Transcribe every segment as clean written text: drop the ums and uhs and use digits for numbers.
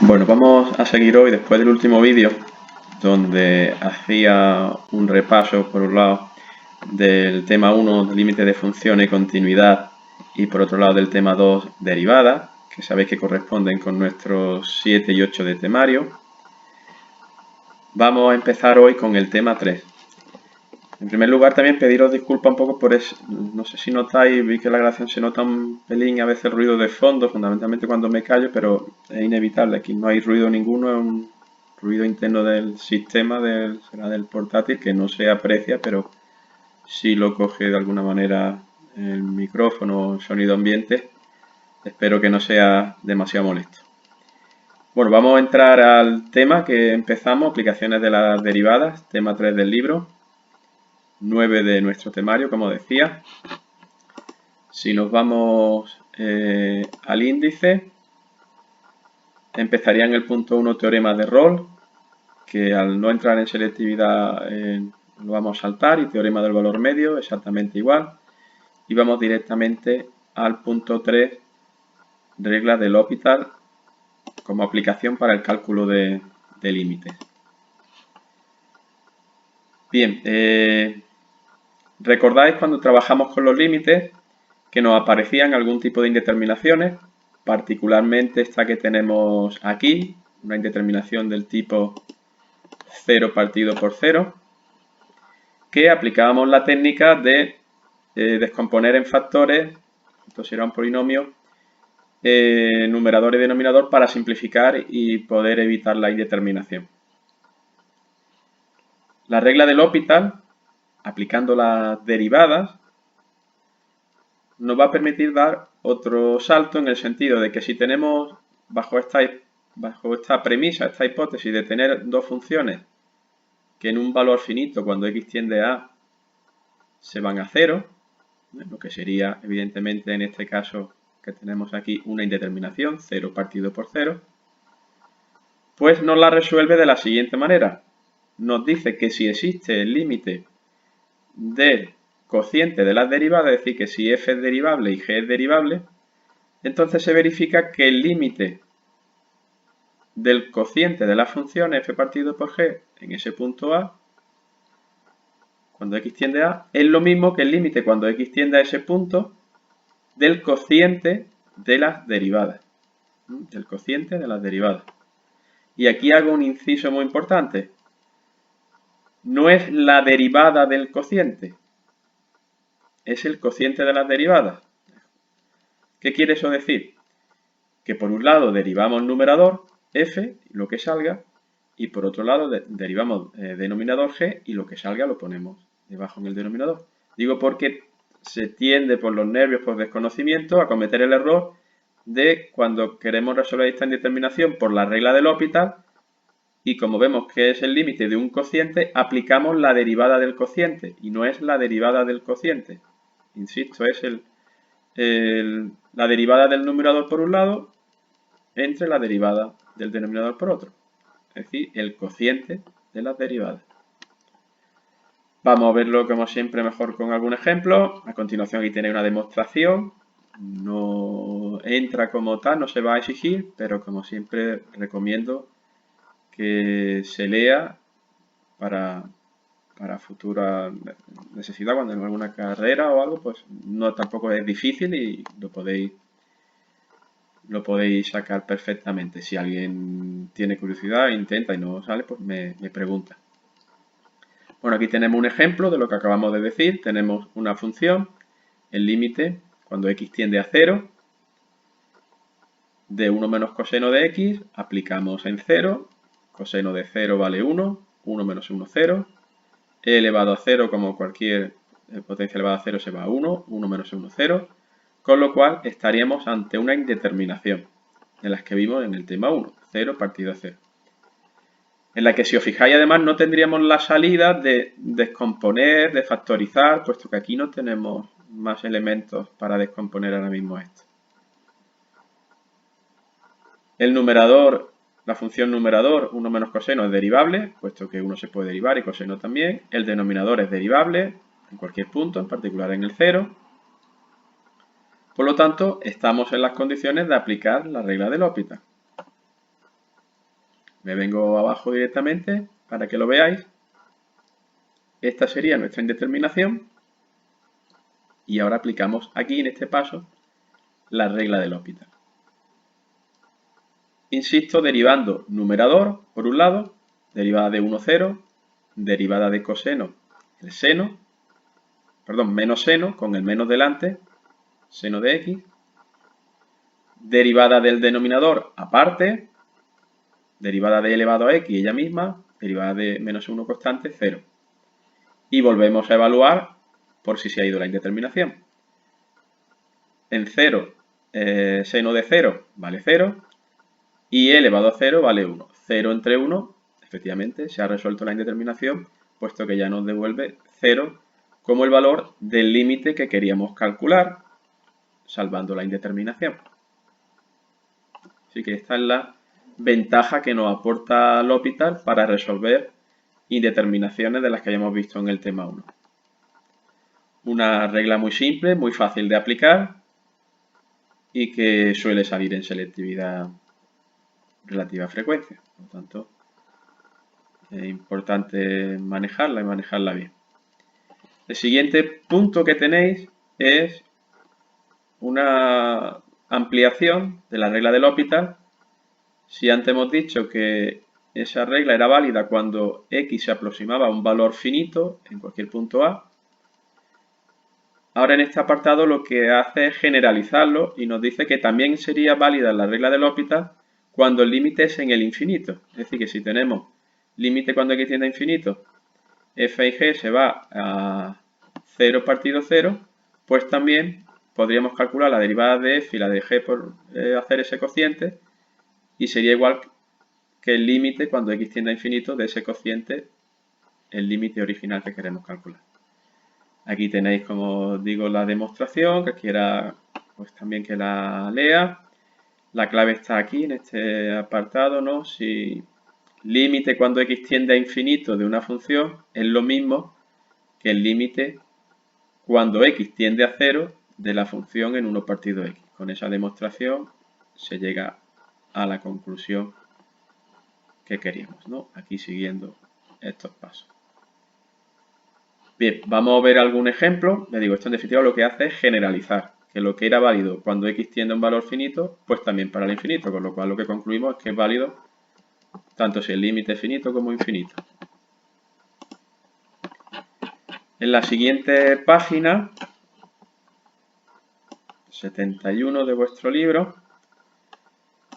Bueno, vamos a seguir hoy después del último vídeo donde hacía un repaso por un lado del tema 1 de límite de función y continuidad y por otro lado del tema 2 derivadas, que sabéis que corresponden con nuestros 7 y 8 de temario. Vamos a empezar hoy con el tema 3. En primer lugar, también pediros disculpas un poco por eso. No sé si notáis, vi que la grabación se nota un pelín a veces el ruido de fondo, fundamentalmente cuando me callo, pero es inevitable. Aquí no hay ruido ninguno, es un ruido interno del sistema, será del portátil, que no se aprecia, pero sí lo coge de alguna manera el micrófono, el sonido ambiente. Espero que no sea demasiado molesto. Bueno, vamos a entrar al tema que empezamos, aplicaciones de las derivadas, tema 3 del libro. 9 de nuestro temario, como decía. Si nos vamos al índice, empezaría en el punto 1 teorema de Rolle, que al no entrar en selectividad lo vamos a saltar, y teorema del valor medio, exactamente igual. Y vamos directamente al punto 3, regla de L'Hopital, como aplicación para el cálculo de límites. Bien, ¿recordáis cuando trabajamos con los límites que nos aparecían algún tipo de indeterminaciones? Particularmente esta que tenemos aquí, una indeterminación del tipo 0 partido por 0, que aplicábamos la técnica de descomponer en factores, esto será un polinomio, numerador y denominador para simplificar y poder evitar la indeterminación. La regla de L'Hopital, aplicando las derivadas, nos va a permitir dar otro salto en el sentido de que si tenemos bajo esta premisa, esta hipótesis de tener dos funciones que en un valor finito cuando x tiende a se van a 0, lo que sería evidentemente en este caso que tenemos aquí una indeterminación, 0 partido por 0, pues nos la resuelve de la siguiente manera. Nos dice que si existe el límite del cociente de las derivadas, es decir, que si f es derivable y g es derivable, entonces se verifica que el límite del cociente de la función f partido por g en ese punto A, cuando x tiende a, es lo mismo que el límite cuando x tiende a ese punto del cociente de las derivadas. Del cociente de las derivadas. Y aquí hago un inciso muy importante. No es la derivada del cociente, es el cociente de las derivadas. ¿Qué quiere eso decir? Que por un lado derivamos numerador, f, lo que salga, y por otro lado derivamos denominador g y lo que salga lo ponemos debajo en el denominador. Digo porque se tiende por los nervios, por desconocimiento, a cometer el error de cuando queremos resolver esta indeterminación por la regla de L'Hopital y como vemos que es el límite de un cociente, aplicamos la derivada del cociente y no es la derivada del cociente. Insisto, es la derivada del numerador por un lado entre la derivada del denominador por otro. Es decir, el cociente de las derivadas. Vamos a verlo como siempre mejor con algún ejemplo. A continuación aquí tenéis una demostración. No entra como tal, no se va a exigir, pero como siempre recomiendo que se lea para futura necesidad, cuando en alguna carrera o algo, pues no tampoco es difícil y lo podéis sacar perfectamente. Si alguien tiene curiosidad, intenta y no sale, pues me pregunta. Bueno, aquí tenemos un ejemplo de lo que acabamos de decir. Tenemos una función, el límite, cuando x tiende a 0, de 1 menos coseno de x, aplicamos en 0, coseno de 0 vale 1, 1 menos 1, 0, e elevado a 0 como cualquier potencia elevada a 0 se va a 1, 1 menos 1, 0, con lo cual estaríamos ante una indeterminación, de las que vimos en el tema 1, 0 partido a 0. En la que si os fijáis además no tendríamos la salida de descomponer, de factorizar, puesto que aquí no tenemos más elementos para descomponer ahora mismo esto. El numerador, la función numerador, 1 menos coseno es derivable, puesto que 1 se puede derivar y coseno también. El denominador es derivable en cualquier punto, en particular en el 0. Por lo tanto, estamos en las condiciones de aplicar la regla de L'Hopital. Me vengo abajo directamente para que lo veáis. Esta sería nuestra indeterminación. Y ahora aplicamos aquí en este paso la regla del L'Hopital. Insisto, derivando numerador por un lado, derivada de 1, 0, derivada de coseno, el seno, perdón, menos seno con el menos delante, seno de x, derivada del denominador aparte, derivada de elevado a x ella misma, derivada de menos 1 constante, 0. Y volvemos a evaluar por si se ha ido la indeterminación. En 0, seno de 0 vale 0 y elevado a 0 vale 1. 0 entre 1, efectivamente, se ha resuelto la indeterminación, puesto que ya nos devuelve 0 como el valor del límite que queríamos calcular, salvando la indeterminación. Así que esta es la ventaja que nos aporta L'Hopital para resolver indeterminaciones de las que hayamos visto en el tema 1. Una regla muy simple, muy fácil de aplicar y que suele salir en selectividad relativa frecuencia. Por lo tanto, es importante manejarla y manejarla bien. El siguiente punto que tenéis es una ampliación de la regla del L'Hopital. Si antes hemos dicho que esa regla era válida cuando x se aproximaba a un valor finito en cualquier punto A, ahora en este apartado lo que hace es generalizarlo y nos dice que también sería válida la regla del L'Hopital cuando el límite es en el infinito. Es decir, que si tenemos límite cuando x tiende a infinito, f y g se va a 0 partido 0, pues también podríamos calcular la derivada de f y la de g por hacer ese cociente y sería igual que el límite cuando x tiende a infinito de ese cociente, el límite original que queremos calcular. Aquí tenéis, como os digo, la demostración, que quiera pues también que la lea. La clave está aquí en este apartado, ¿no? Si límite cuando x tiende a infinito de una función es lo mismo que el límite cuando x tiende a 0 de la función en 1 partido x. Con esa demostración se llega a la conclusión que queríamos, ¿no? Aquí siguiendo estos pasos. Bien, vamos a ver algún ejemplo. Le digo, esto en definitiva lo que hace es generalizar, que lo que era válido cuando x tiende a un valor finito, pues también para el infinito, con lo cual lo que concluimos es que es válido tanto si el límite es finito como infinito. En la siguiente página, 71 de vuestro libro,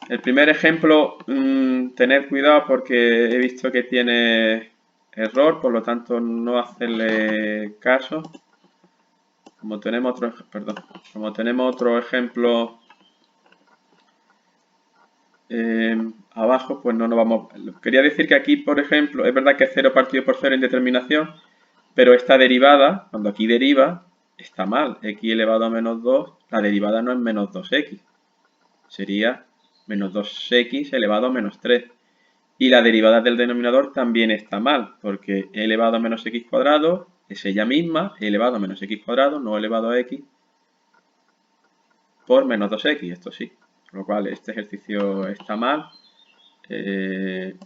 el primer ejemplo, tened cuidado porque he visto que tiene error, por lo tanto no hacerle caso. Como tenemos otro ejemplo abajo, pues no nos vamos... Quería decir que aquí, por ejemplo, es verdad que es 0 partido por 0 indeterminación, pero esta derivada, cuando aquí deriva, está mal. X elevado a menos 2, la derivada no es menos 2x. Sería menos 2x elevado a menos 3. Y la derivada del denominador también está mal, porque e elevado a menos x cuadrado es ella misma, e elevado a menos x cuadrado, no elevado a x, por menos 2x, esto sí. Con lo cual este ejercicio está mal.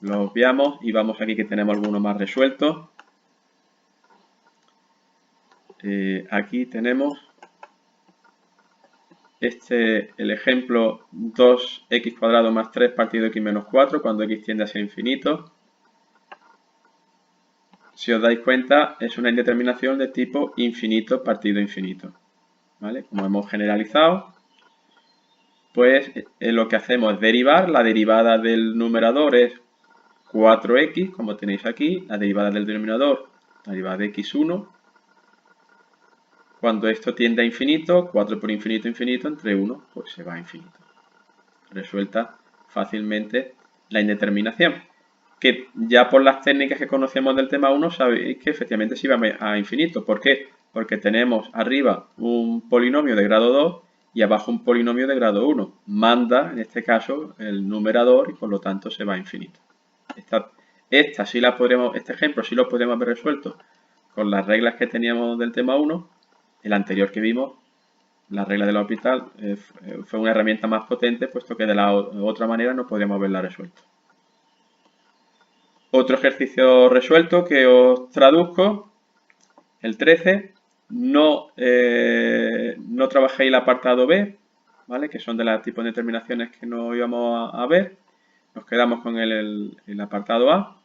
Lo obviamos y vamos aquí que tenemos alguno más resuelto. Aquí tenemos el ejemplo 2x cuadrado más 3 partido x menos 4 cuando x tiende a ser infinito. Si os dais cuenta, es una indeterminación de tipo infinito partido infinito. ¿Vale? Como hemos generalizado, pues lo que hacemos es derivar. La derivada del numerador es 4x, como tenéis aquí. La derivada del denominador, la derivada de x1. Cuando esto tiende a infinito, 4 por infinito, infinito, entre 1, pues se va a infinito. Resuelta fácilmente la indeterminación. Que ya por las técnicas que conocemos del tema 1 sabéis que efectivamente se va a infinito. ¿Por qué? Porque tenemos arriba un polinomio de grado 2 y abajo un polinomio de grado 1. Manda, en este caso, el numerador y por lo tanto se va a infinito. Este ejemplo sí lo podríamos haber resuelto con las reglas que teníamos del tema 1. El anterior que vimos, la regla de L'Hopital, fue una herramienta más potente, puesto que de la otra manera no podríamos haberla resuelto. Otro ejercicio resuelto que os traduzco, el 13, no trabajéis el apartado B, ¿vale? Que son de las tipos de determinaciones que no íbamos a ver. Nos quedamos con el apartado A,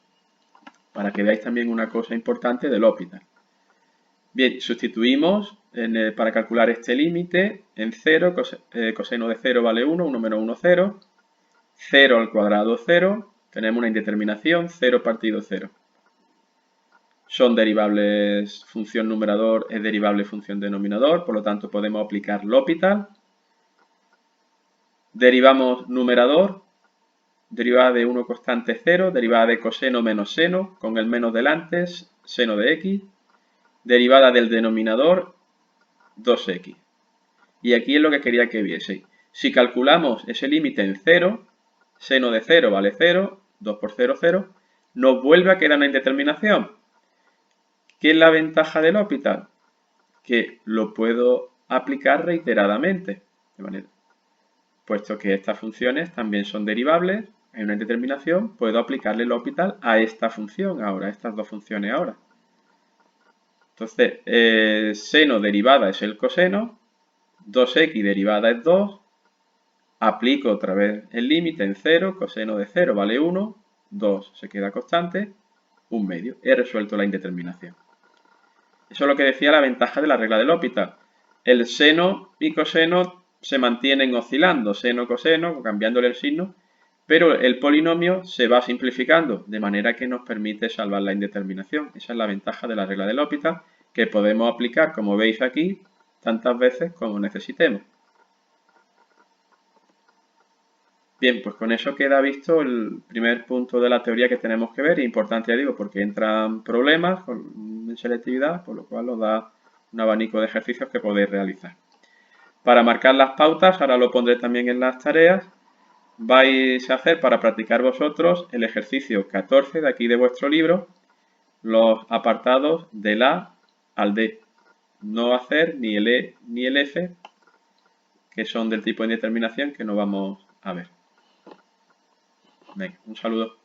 para que veáis también una cosa importante del L'Hopital. Bien, sustituimos para calcular este límite en 0, coseno de 0 vale 1, 1 menos 1, 0, 0 al cuadrado 0, tenemos una indeterminación, 0 partido 0. Son derivables, función numerador es derivable función denominador, por lo tanto podemos aplicar L'Hopital. Derivamos numerador, derivada de 1 constante 0, derivada de coseno menos seno, con el menos delante, seno de x, derivada del denominador, 2x. Y aquí es lo que quería que vieseis. Si calculamos ese límite en 0, seno de 0 vale 0, 2 por 0, 0, nos vuelve a quedar una indeterminación. ¿Qué es la ventaja del L'Hopital? Que lo puedo aplicar reiteradamente. De manera, puesto que estas funciones también son derivables, hay una indeterminación, puedo aplicarle el L'Hopital a esta función ahora, a estas dos funciones ahora. Entonces, seno derivada es el coseno, 2x derivada es 2, aplico otra vez el límite en 0, coseno de 0 vale 1, 2 se queda constante, 1 medio. He resuelto la indeterminación. Eso es lo que decía la ventaja de la regla de L'Hopital. El seno y coseno se mantienen oscilando, seno, coseno, cambiándole el signo, pero el polinomio se va simplificando, de manera que nos permite salvar la indeterminación. Esa es la ventaja de la regla de L'Hopital, que podemos aplicar, como veis aquí, tantas veces como necesitemos. Bien, pues con eso queda visto el primer punto de la teoría que tenemos que ver. Importante, ya digo, porque entran problemas en selectividad, por lo cual os da un abanico de ejercicios que podéis realizar. Para marcar las pautas, ahora lo pondré también en las tareas, vais a hacer para practicar vosotros el ejercicio 14 de aquí de vuestro libro, los apartados del A al D. No hacer ni el E ni el F, que son del tipo de indeterminación que no vamos a ver. Venga, un saludo.